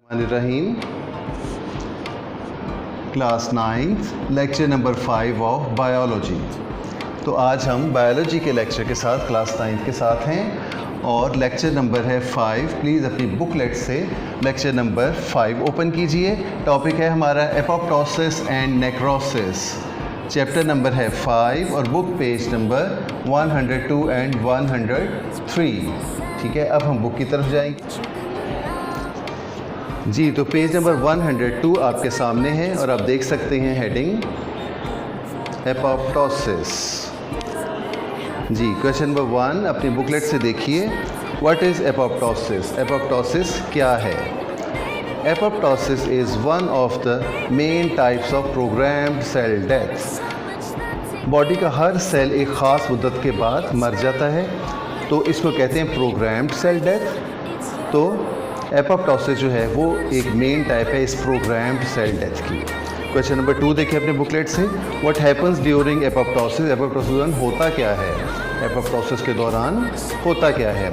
Rahim class 9 lecture number 5 of biology. तो आज हम बायोलॉजी के लेक्चर के साथ क्लास 9 के साथ हैं और लेक्चर नंबर है 5। प्लीज़ अपनी बुकलेट से लेक्चर नंबर 5 ओपन कीजिए। टॉपिक है हमारा apoptosis and necrosis. Chapter number है 5 और बुक पेज नंबर 102 एंड 103। ठीक है, अब हम बुक की तरफ जाएंगे। जी, तो पेज नंबर 102 आपके सामने है और आप देख सकते हैं हेडिंग एपोप्टोसिस। जी, क्वेश्चन नंबर 1 अपनी बुकलेट से देखिए। What is apoptosis? एपोप्टोसिस क्या है? Apoptosis is one of the main types of programmed cell death. Body का हर सेल एक ख़ास मुद्दत के बाद मर जाता है, तो इसको कहते हैं प्रोग्राम्ड सेल डेथ। तो एपोप्टोसिस जो है वो एक मेन टाइप है इस प्रोग्राम्ड सेल डेथ की। क्वेश्चन नंबर 2 देखिए अपने बुकलेट से। What happens during apoptosis? Apoptosis के दौरान होता क्या है? एपोप्टोसिस के दौरान होता क्या है?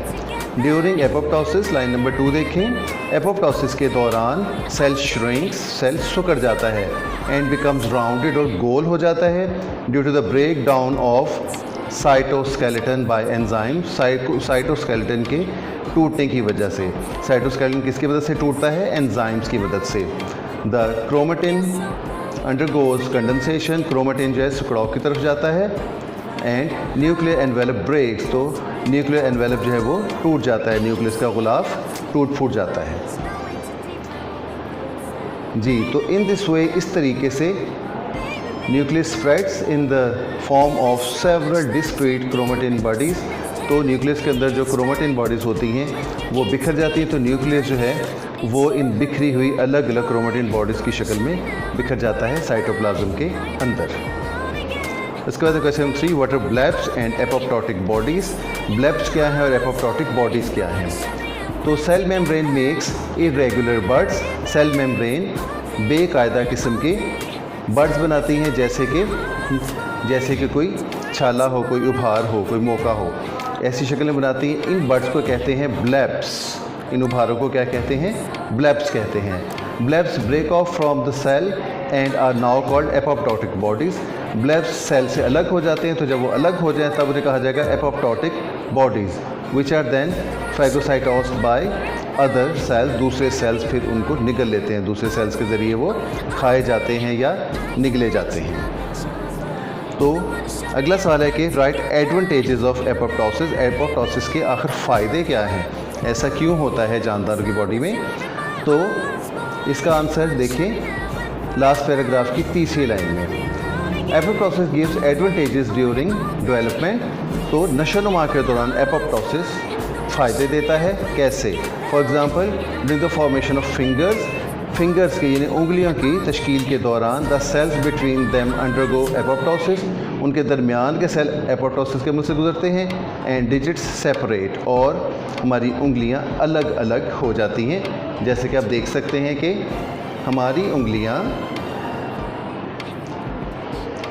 ड्यूरिंग एपोप्टोसिस, लाइन नंबर 2 देखें। एपोप्टोसिस के दौरान सेल श्रिंक्स, सेल सुकड़ जाता है, एंड बिकम्स राउंडेड और गोल हो जाता है due to the breakdown of cytoskeleton by enzyme. Cytoskeleton के टूटने की वजह से। साइटोस्केलेटन किसकी मदद से टूटता है? एंजाइम्स की मदद से। The chromatin undergoes condensation. Chromatin जो है सिकुड़ाव की तरफ जाता है, एंड न्यूक्लियर एनवेलप ब्रेक्स। तो न्यूक्लियर एनवेलप जो है वो टूट जाता है, न्यूक्लियस का गुलाफ टूट फूट जाता है। जी, तो इन दिस वे, इस तरीके से nucleus spreads in the form of several discrete chromatin bodies. तो न्यूक्लियस के अंदर जो क्रोमेटिन बॉडीज़ होती हैं वो बिखर जाती हैं, तो न्यूक्लियस जो है वो इन बिखरी हुई अलग अलग क्रोमेटिन बॉडीज़ की शक्ल में बिखर जाता है साइटोप्लाज्म के अंदर। इसके बाद question 3, what are blebs and apoptotic bodies? Blebs क्या है और एपोप्टोटिक बॉडीज़ क्या हैं? तो cell membrane makes irregular buds. Cell membrane बेकायदा किस्म के बड्स बनाती हैं, जैसे कि कोई छाला हो, कोई उभार हो, कोई मोका हो, ऐसी शक्ल में बनाती हैं। इन बड्स को कहते हैं ब्लेब्स। इन उभारों को क्या कहते हैं? ब्लेब्स कहते हैं। Blebs break off from the cell and are now called apoptotic bodies. Blebs cell से अलग हो जाते हैं, तो जब वो अलग हो जाए तब उन्हें कहा जाएगा apoptotic bodies, which are then phagocytosed by other cells. दूसरे सेल्स फिर उनको निगल लेते हैं, दूसरे सेल्स के ज़रिए वो खाए जाते हैं या निगले जाते हैं। तो अगला सवाल है कि right advantages of apoptosis. Apoptosis के आखिर फ़ायदे क्या हैं? ऐसा क्यों होता है जानदारों की बॉडी में? तो इसका आंसर देखें लास्ट पैराग्राफ की तीसरी लाइन में। Apoptosis gives advantages during development. तो नशोनुमा के दौरान एपोप्टोसिस फ़ायदे देता है। कैसे? For example during the formation of fingers के यानी उंगलियों की तश्कील के दौरान the cells between them undergo apoptosis. उनके दरमियान के सेल एपोप्टोसिस के मुझसे गुजरते हैं, एंड डिजिट्स सेपरेट, और हमारी उंगलियां अलग अलग हो जाती हैं। जैसे कि आप देख सकते हैं कि हमारी उंगलियां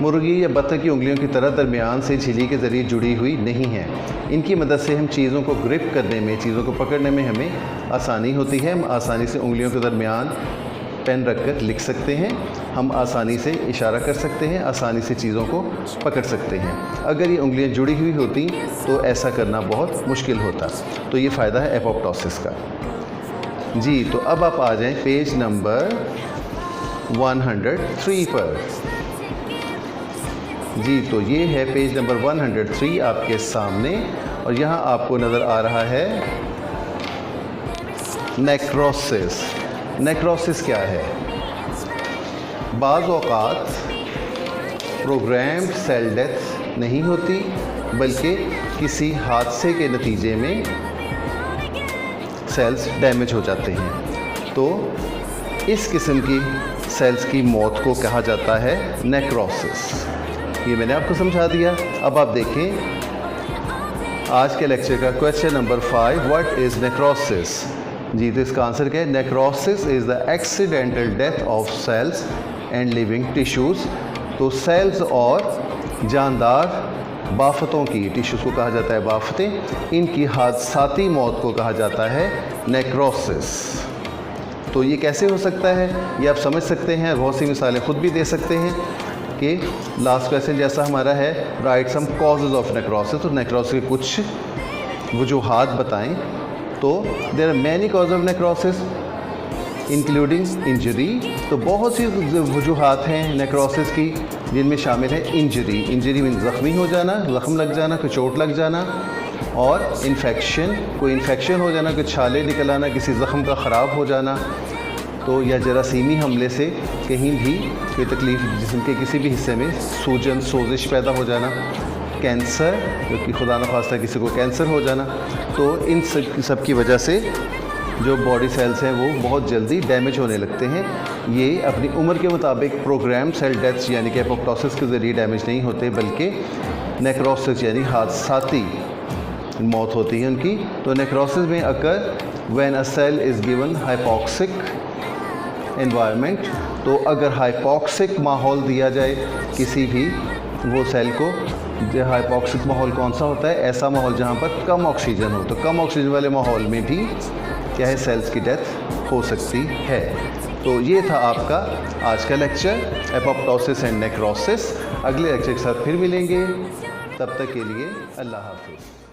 मुर्गी या बत्तख की उंगलियों की तरह दरमियान से झिल्ली के ज़रिए जुड़ी हुई नहीं हैं। इनकी मदद से हम चीज़ों को ग्रिप करने में, चीज़ों को पकड़ने में हमें आसानी होती है। हम आसानी से उंगलियों के दरमियान पेन रखकर लिख सकते हैं, हम आसानी से इशारा कर सकते हैं, आसानी से चीज़ों को पकड़ सकते हैं। अगर ये उंगलियां जुड़ी हुई होती तो ऐसा करना बहुत मुश्किल होता। तो ये फ़ायदा है एपोप्टोसिस का। जी, तो अब आप आ जाएं पेज नंबर 103 पर। जी, तो ये है पेज नंबर 103 आपके सामने, और यहाँ आपको नज़र आ रहा है नेक्रोसिस। नेक्रोसिस क्या है? बाज़ औक़ात प्रोग्राम्ड सेल डेथ नहीं होती, बल्कि किसी हादसे के नतीजे में सेल्स डैमेज हो जाते हैं। तो इस किस्म की सेल्स की मौत को कहा जाता है नेक्रोसिस। ये मैंने आपको समझा दिया। अब आप देखें आज के लेक्चर का question number 5, what is necrosis? जी, तो इसका आंसर क्या है? Necrosis is the accidental death of cells and living tissues. तो सेल्स और जानदार बाफ़तों की, टिश्यूज़ को कहा जाता है बाफ़तें, इनकी हादसाती मौत को कहा जाता है नेक्रोसिस। तो ये कैसे हो सकता है, ये आप समझ सकते हैं, बहुत सी मिसालें खुद भी दे सकते हैं कि लास्ट क्वेश्चन जैसा हमारा है, right some causes of necrosis, तो नेक्रोसिस के कुछ वजूहात बताएं। तो there are many cause of necrosis including injury, तो बहुत सी वजूहात हैं नेक्रोसिस की जिनमें शामिल है इंजरी। इंजरी मीन ज़ख्मी हो जाना, ज़ख्म लग जाना, कोई चोट लग जाना, और इन्फेक्शन, कोई इन्फेक्शन हो जाना, कोई छाले निकल आना, किसी ज़ख्म का ख़राब हो जाना, तो या जरासीमी हमले से कहीं भी कोई तकलीफ़ जिस्म के किसी भी हिस्से में सूजन सोजिश पैदा हो जाना, कैंसर, जो कि खुदा न खास्ता किसी को कैंसर हो जाना, तो इन सब की वजह से जो बॉडी सेल्स हैं वो बहुत जल्दी डैमेज होने लगते हैं। ये अपनी उम्र के मुताबिक प्रोग्राम सेल डेथ्स यानी कि एपोप्टोसिस के ज़रिए डैमेज नहीं होते, बल्कि नेक्रोसिस यानी हादसाती मौत होती है उनकी। तो नेक्रोसिस में occur when a cell is given hypoxic environment, तो अगर हाइपॉक्सिक माहौल दिया जाए किसी भी वो सेल को, जो हाइपॉक्सिक माहौल कौन सा होता है, ऐसा माहौल जहाँ पर कम ऑक्सीजन हो, तो कम ऑक्सीजन वाले माहौल में भी क्या है, सेल्स की डेथ हो सकती है। तो ये था आपका आज का लेक्चर एपोप्टोसिस एंड नेक्रोसिस। अगले लेक्चर के साथ फिर मिलेंगे, तब तक के लिए अल्लाह हाफ़िज़।